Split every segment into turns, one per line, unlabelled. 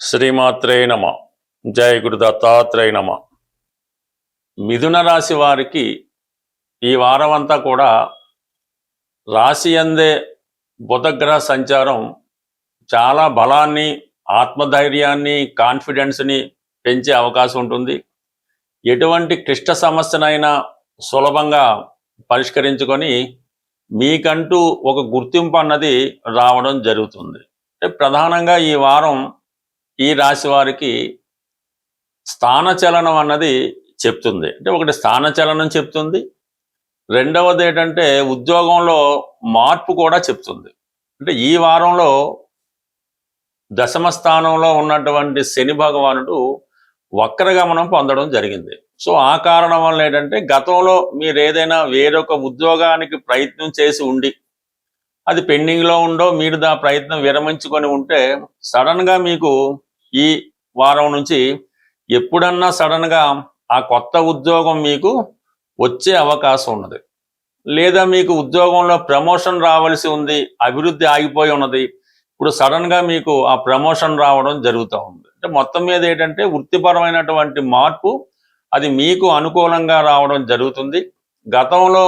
శ్రీమాత్రే నమ. జయ గురు దత్తాత్రేయ నమ. మిథున రాశి వారికి ఈ వారం అంతా కూడా రాశి అందే బుధగ్రహ సంచారం చాలా బలాన్ని, ఆత్మధైర్యాన్ని, కాన్ఫిడెన్స్ని పెంచే అవకాశం ఉంటుంది. ఎటువంటి క్లిష్ట సమస్యనైనా సులభంగా పరిష్కరించుకొని మీకంటూ ఒక గుర్తింపు అన్నది రావడం జరుగుతుంది. ప్రధానంగా ఈ వారం ఈ రాశి వారికి స్థానచలనం అన్నది చెప్తుంది. అంటే ఒకటి స్థానచలనం చెప్తుంది, రెండవది ఏంటంటే ఉద్యోగంలో మార్పు కూడా చెప్తుంది. అంటే ఈ వారంలో దశమ స్థానంలో ఉన్నటువంటి శని భగవానుడు వక్రగమనం పొందడం జరిగింది. సో ఆ కారణం వల్ల ఏంటంటే గతంలో మీరు ఏదైనా వేరొక ఉద్యోగానికి ప్రయత్నం చేసి ఉండి అది పెండింగ్లో ఉండో మీరు దా ప్రయత్నం విరమించుకొని ఉంటే సడన్గా మీకు ఈ వారం నుంచి ఎప్పుడన్నా సడన్గా ఆ కొత్త ఉద్యోగం మీకు వచ్చే అవకాశం ఉన్నది. లేదా మీకు ఉద్యోగంలో ప్రమోషన్ రావాల్సి ఉంది, అభివృద్ధి ఆగిపోయి ఉన్నది, ఇప్పుడు సడన్గా మీకు ఆ ప్రమోషన్ రావడం జరుగుతూ ఉంది. అంటే మొత్తం మీద ఏంటంటే వృత్తిపరమైనటువంటి మార్పు అది మీకు అనుకూలంగా రావడం జరుగుతుంది. గతంలో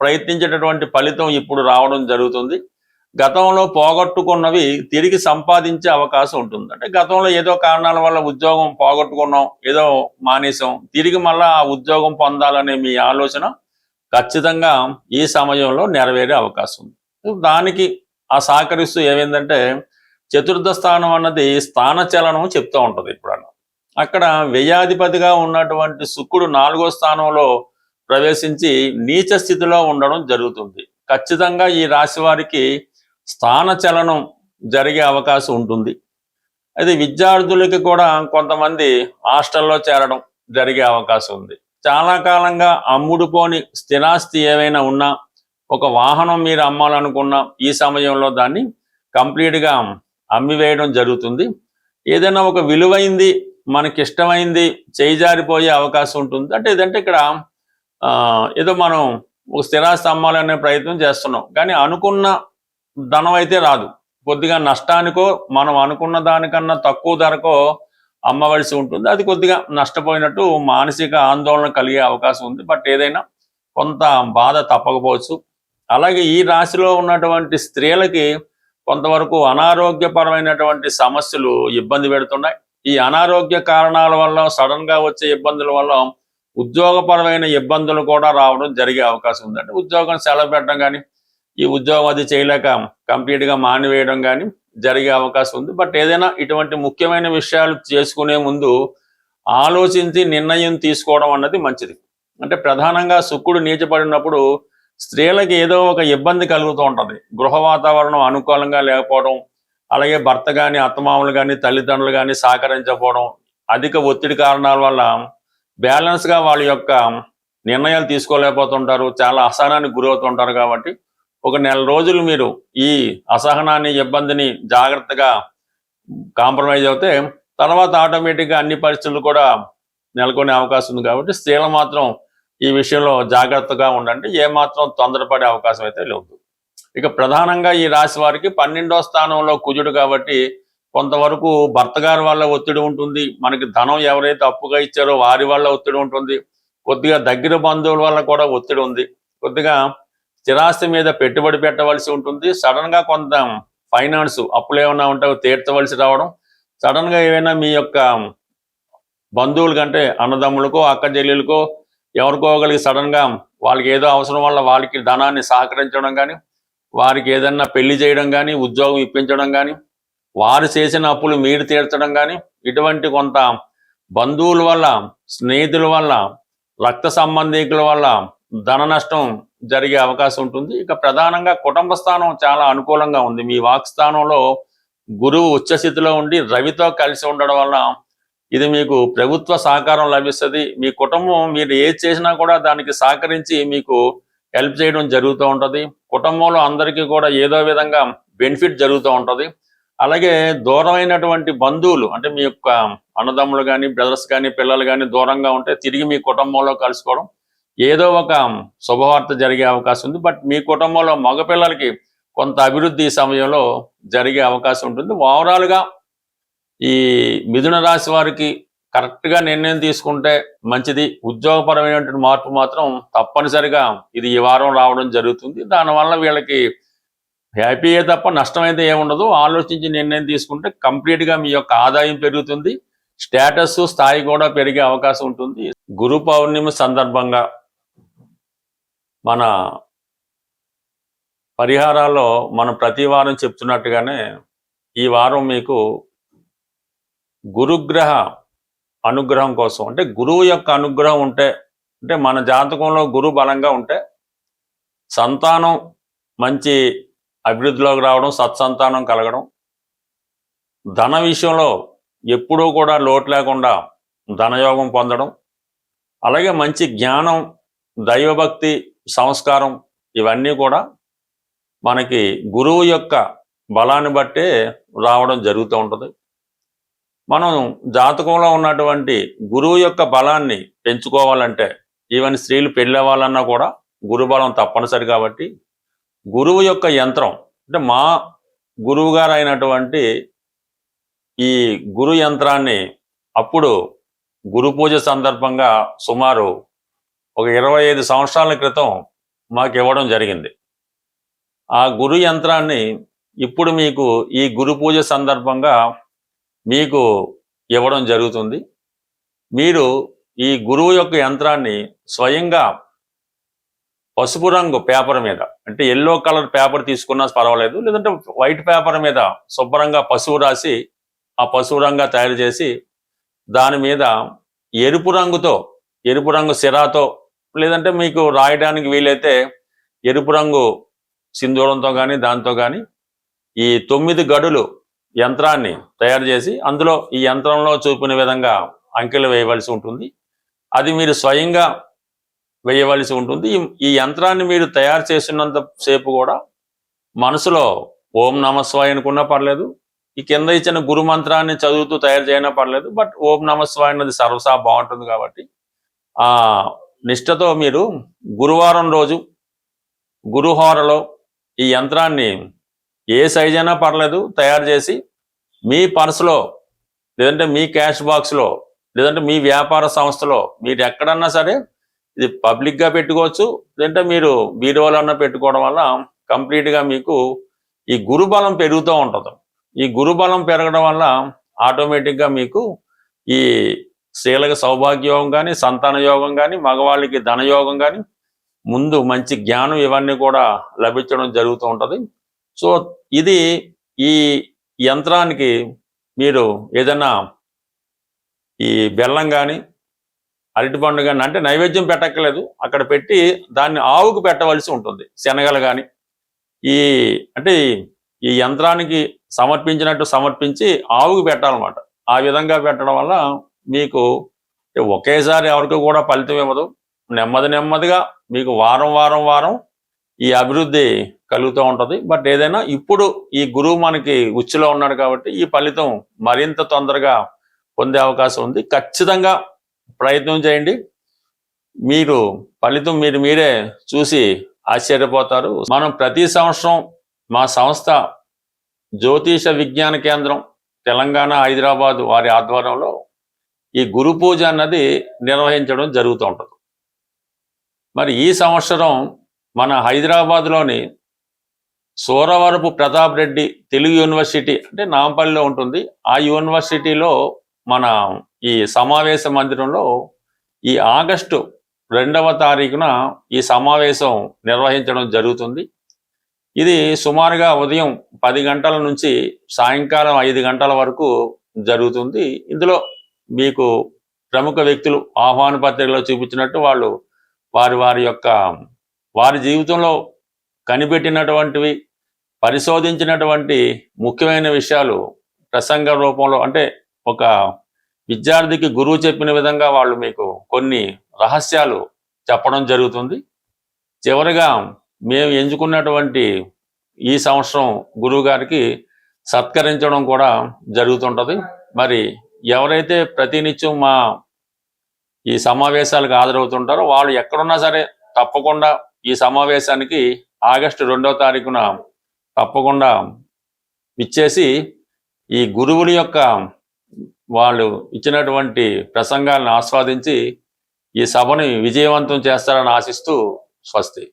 ప్రయత్నించేటటువంటి ఫలితం ఇప్పుడు రావడం జరుగుతుంది. గతంలో పోగొట్టుకున్నవి తిరిగి సంపాదించే అవకాశం ఉంటుంది. అంటే గతంలో ఏదో కారణాల వల్ల ఉద్యోగం పోగొట్టుకున్నాం, ఏదో మానేసాం, తిరిగి మళ్ళీ ఆ ఉద్యోగం పొందాలనే మీ ఆలోచన ఖచ్చితంగా ఈ సమయంలో నెరవేరే అవకాశం ఉంది. దానికి ఆ సహకరిస్తూ ఏమైందంటే చతుర్థ స్థానం అన్నది స్థానచలనం చెప్తూ ఉంటుంది. ఇప్పుడు అక్కడ వ్యయాధిపతిగా ఉన్నటువంటి శుక్రుడు 4వ స్థానంలో ప్రవేశించి నీచ స్థితిలో ఉండడం జరుగుతుంది. ఖచ్చితంగా ఈ రాశి వారికి స్థానచలనం జరిగే అవకాశం ఉంటుంది. అది విద్యార్థులకి కూడా కొంతమంది హాస్టల్లో చేరడం జరిగే అవకాశం ఉంది. చాలా కాలంగా అమ్ముడుపోని స్థిరాస్తి ఏవైనా ఉన్నా, ఒక వాహనం మీరు అమ్మాలనుకున్నా ఈ సమయంలో దాన్ని కంప్లీట్గా అమ్మివేయడం జరుగుతుంది. ఏదైనా ఒక విలువైంది మనకిష్టమైంది చేయిజారిపోయే అవకాశం ఉంటుంది. అంటే ఏదంటే ఇక్కడ ఏదో మనం ఒక స్థిరాస్తి అమ్మాలనే ప్రయత్నం చేస్తున్నాం, కానీ అనుకున్న ధనం అయితే రాదు. కొద్దిగా నష్టానికో మనం అనుకున్న దానికన్నా తక్కువ ధరకో అమ్మవలసి ఉంటుంది. అది కొద్దిగా నష్టపోయినట్టు మానసిక ఆందోళన కలిగే అవకాశం ఉంది. బట్ ఏదైనా కొంత బాధ తప్పకపోవచ్చు. అలాగే ఈ రాశిలో ఉన్నటువంటి స్త్రీలకి కొంతవరకు అనారోగ్యపరమైనటువంటి సమస్యలు ఇబ్బంది పెడుతున్నాయి. ఈ అనారోగ్య కారణాల వల్ల సడన్గా వచ్చే ఇబ్బందుల వల్ల ఉద్యోగపరమైన ఇబ్బందులు కూడా రావడం జరిగే అవకాశం ఉంది. అంటే ఉద్యోగం సెలవు పెట్టడం కానీ, ఈ ఉద్యోగం అది చేయలేక కంప్లీట్గా మానివేయడం కానీ జరిగే అవకాశం ఉంది. బట్ ఏదైనా ఇటువంటి ముఖ్యమైన విషయాలు చేసుకునే ముందు ఆలోచించి నిర్ణయం తీసుకోవడం అన్నది మంచిది. అంటే ప్రధానంగా శుక్రుడు నీచపడినప్పుడు స్త్రీలకు ఏదో ఒక ఇబ్బంది కలుగుతూ ఉంటుంది. గృహ వాతావరణం అనుకూలంగా లేకపోవడం, అలాగే భర్త కానీ, అత్తమామలు కానీ, తల్లిదండ్రులు కానీ సహకరించకపోవడం, అధిక ఒత్తిడి కారణాల వల్ల బ్యాలెన్స్గా వాళ్ళ యొక్క నిర్ణయాలు తీసుకోలేకపోతుంటారు, చాలా అసహనానికి గురవుతుంటారు. కాబట్టి ఒక నెల రోజులు మీరు ఈ అసహనాన్ని, ఇబ్బందిని జాగ్రత్తగా కాంప్రమైజ్ అవుతే తర్వాత ఆటోమేటిక్గా అన్ని పరిస్థితులు కూడా నెలకొనే అవకాశం ఉంది. కాబట్టి స్త్రీలు మాత్రం ఈ విషయంలో జాగ్రత్తగా ఉండండి, ఏమాత్రం తొందరపడే అవకాశం అయితే లేదు. ఇక ప్రధానంగా ఈ రాశి వారికి 12వ స్థానంలో కుజుడు కాబట్టి కొంతవరకు భర్త గారి వల్ల ఒత్తిడి ఉంటుంది, మనకి ధనం ఎవరైతే అప్పుగా ఇచ్చారో వారి వల్ల ఒత్తిడి ఉంటుంది, కొద్దిగా దగ్గర బంధువుల వల్ల కూడా ఒత్తిడి ఉంది, కొద్దిగా స్థిరాస్తి మీద పెట్టుబడి పెట్టవలసి ఉంటుంది, సడన్గా కొంత ఫైనాన్స్ అప్పులు ఏమైనా ఉంటే తీర్చవలసి రావడం, సడన్గా ఏమైనా మీ యొక్క బంధువుల కంటే అన్నదమ్ములకో అక్క చెల్లెలకో ఎవరికో కలిగి సడన్గా వాళ్ళకి ఏదో అవసరం వల్ల వాళ్ళకి ధనాన్ని సహకరించడం కానీ, వారికి ఏదన్నా పెళ్లి చేయడం కానీ, ఉద్యోగం ఇప్పించడం కానీ, వారు చేసిన అప్పులు మీరు తీర్చడం కానీ, ఇటువంటి కొంత బంధువుల వల్ల, స్నేహితుల వల్ల, రక్త సంబంధికుల వల్ల ధన నష్టం జరిగే అవకాశం ఉంటుంది. ఇక ప్రధానంగా కుటుంబ స్థానం చాలా అనుకూలంగా ఉంది. మీ వాక్ స్థానంలో గురువు ఉచ్చస్థితిలో ఉండి రవితో కలిసి ఉండడం వల్ల ఇది మీకు ప్రభుత్వ సహకారం లభిస్తుంది. మీ కుటుంబం మీరు ఏది చేసినా కూడా దానికి సహకరించి మీకు హెల్ప్ చేయడం జరుగుతూ ఉంటుంది. కుటుంబంలో అందరికీ కూడా ఏదో విధంగా బెనిఫిట్ జరుగుతూ ఉంటుంది. అలాగే దూరమైనటువంటి బంధువులు, అంటే మీ యొక్క అన్నదమ్ములు కానీ, బ్రదర్స్ కానీ, పిల్లలు కానీ దూరంగా ఉంటే తిరిగి మీ కుటుంబంలో కలుసుకోవడం, ఏదో ఒక శుభవార్త జరిగే అవకాశం ఉంది. బట్ మీ కుటుంబంలో మగపిల్లలకి కొంత అభివృద్ధి సమయంలో జరిగే అవకాశం ఉంటుంది. ఓవరాల్గా ఈ మిథున రాశి వారికి కరెక్ట్గా నిర్ణయం తీసుకుంటే మంచిది. ఉద్యోగపరమైనటువంటి మార్పు మాత్రం తప్పనిసరిగా ఇది ఈ వారం రావడం జరుగుతుంది. దానివల్ల వీళ్ళకి హ్యాపీయే తప్ప నష్టమైతే ఏముండదు. ఆలోచించి నిర్ణయం తీసుకుంటే కంప్లీట్గా మీ యొక్క ఆదాయం పెరుగుతుంది, స్టేటస్ స్థాయి కూడా పెరిగే అవకాశం ఉంటుంది. గురు పౌర్ణమి సందర్భంగా మన పరిహారాల్లో మనం ప్రతి వారం చెప్తున్నట్టుగానే ఈ వారం మీకు గురుగ్రహ అనుగ్రహం కోసం, అంటే గురువు యొక్క అనుగ్రహం ఉంటే, అంటే మన జాతకంలో గురువు బలంగా ఉంటే సంతానం మంచి అభివృద్ధిలోకి రావడం, సత్సంతానం కలగడం, ధన విషయంలో ఎప్పుడూ కూడా లోటు లేకుండా ధనయోగం పొందడం, అలాగే మంచి జ్ఞానం, దైవభక్తి, సంస్కారం ఇవన్నీ కూడా మనకి గురువు యొక్క బలాన్ని బట్టే రావడం జరుగుతూ ఉంటుంది. మనం జాతకంలో ఉన్నటువంటి గురువు యొక్క బలాన్ని పెంచుకోవాలంటే ఈవెన్ స్త్రీలు పెళ్ళవ్వాలన్నా కూడా గురుబలం తప్పనిసరి. కాబట్టి గురువు యొక్క యంత్రం, అంటే మా గురువు గారు అయినటువంటి ఈ గురు యంత్రాన్ని అప్పుడు గురు పూజ సందర్భంగా సుమారు ఒక 25 సంవత్సరాల క్రితం మాకు ఇవ్వడం జరిగింది. ఆ గురు యంత్రాన్ని ఇప్పుడు మీకు ఈ గురు పూజ సందర్భంగా మీకు ఇవ్వడం జరుగుతుంది. మీరు ఈ గురువు యొక్క యంత్రాన్ని స్వయంగా పసుపు రంగు పేపర్ మీద, అంటే ఎల్లో కలర్ పేపర్ తీసుకున్నా పర్వాలేదు, లేదంటే వైట్ పేపర్ మీద శుభ్రంగా పసుపు రాసి ఆ పసుపు రంగా తయారు చేసి దాని మీద ఎరుపు రంగు సిరాతో, లేదంటే మీకు రాయడానికి వీలైతే ఎరుపు రంగు సింధూరంతో కానీ దాంతో కానీ ఈ 9 గడులు యంత్రాన్ని తయారు చేసి అందులో ఈ యంత్రంలో చూపిన విధంగా అంకెలు వేయవలసి ఉంటుంది. అది మీరు స్వయంగా వేయవలసి ఉంటుంది. ఈ యంత్రాన్ని మీరు తయారు చేసినంత సేపు కూడా మనసులో ఓం నమస్వాయ అనుకున్నా పర్లేదు, ఈ కింద ఇచ్చిన గురు మంత్రాన్ని చదువుతూ తయారు చేయనా పర్లేదు, బట్ ఓం నమస్వాయ అన్నది సర్వసా బాగుంటుంది. కాబట్టి ఆ నిష్ఠతో మీరు గురువారం రోజు గురుహోరలో ఈ యంత్రాన్ని ఏ సైజ్ అయినా పర్లేదు తయారు చేసి మీ పర్సులో, లేదంటే మీ క్యాష్ బాక్స్లో, లేదంటే మీ వ్యాపార సంస్థలో, మీరు ఎక్కడన్నా సరే ఇది పబ్లిక్గా పెట్టుకోవచ్చు, లేదంటే మీరు బీరువాలో అన్నా పెట్టుకోవడం వల్ల కంప్లీట్గా మీకు ఈ గురుబలం పెరుగుతూ ఉంటుంది. ఈ గురుబలం పెరగడం వల్ల ఆటోమేటిక్గా మీకు ఈ స్త్రీలకు సౌభాగ్యయోగం కానీ, సంతాన యోగం కానీ, మగవాళ్ళకి ధనయోగం కానీ, ముందు మంచి జ్ఞానం ఇవన్నీ కూడా లభించడం జరుగుతూ ఉంటుంది. సో ఇది ఈ యంత్రానికి మీరు ఏదైనా ఈ బెల్లం కానీ అరటిపండు కానీ, అంటే నైవేద్యం పెట్టక్కర్లేదు, అక్కడ పెట్టి దాన్ని ఆవుకు పెట్టవలసి ఉంటుంది. శనగలు కానీ అంటే ఈ యంత్రానికి సమర్పించినట్టు సమర్పించి ఆవుకు పెట్టాలన్నమాట. ఆ విధంగా పెట్టడం వల్ల మీకు ఒకేసారి ఎవరికి కూడా ఫలితం ఇవ్వదు. నెమ్మదిగా మీకు వారం ఈ అభివృద్ధి కలుగుతూ ఉంటుంది. బట్ ఏదైనా ఇప్పుడు ఈ గురువు మనకి ఉచ్చులో ఉన్నాడు కాబట్టి ఈ ఫలితం మరింత తొందరగా పొందే అవకాశం ఉంది. ఖచ్చితంగా ప్రయత్నం చేయండి. మీరు ఫలితం మీరే చూసి ఆశ్చర్యపోతారు. మనం ప్రతి సంవత్సరం మా సంస్థ జ్యోతిష విజ్ఞాన కేంద్రం తెలంగాణ హైదరాబాద్ వారి ఆధ్వర్యంలో ఈ గురు పూజ అన్నది నిర్వహించడం జరుగుతూ ఉంటుంది. మరి ఈ సంవత్సరం మన హైదరాబాద్లోని సూరవరపు ప్రతాప్ రెడ్డి తెలుగు యూనివర్సిటీ, అంటే నాంపల్లిలో ఉంటుంది, ఆ యూనివర్సిటీలో మన ఈ సమావేశ మందిరంలో ఈ ఆగస్టు 2వ తారీఖున ఈ సమావేశం నిర్వహించడం జరుగుతుంది. ఇది సుమారుగా ఉదయం 10 గంటల నుంచి సాయంకాలం 5 గంటల వరకు జరుగుతుంది. ఇందులో మీకు ప్రముఖ వ్యక్తులు ఆహ్వాన పత్రికలో చూపించినట్టు వాళ్ళు వారి జీవితంలో కనిపెట్టినటువంటివి, పరిశోధించినటువంటి ముఖ్యమైన విషయాలు ప్రసంగ రూపంలో, అంటే ఒక విద్యార్థికి గురువు చెప్పిన విధంగా వాళ్ళు మీకు కొన్ని రహస్యాలు చెప్పడం జరుగుతుంది. చివరిగా మేము ఎంచుకున్నటువంటి ఈ సంవత్సరం గురువు గారికి సత్కరించడం కూడా జరుగుతుంటుంది. మరి ఎవరైతే ప్రతినిత్యం మా ఈ సమావేశాలకు హాజరవుతుంటారో వాళ్ళు ఎక్కడున్నా సరే తప్పకుండా ఈ సమావేశానికి ఆగస్టు 2వ తారీఖున తప్పకుండా ఇచ్చేసి ఈ గురువుల యొక్క వాళ్ళు ఇచ్చినటువంటి ప్రసంగాలను ఆస్వాదించి ఈ సభని విజయవంతం చేస్తారని ఆశిస్తూ స్వస్తి.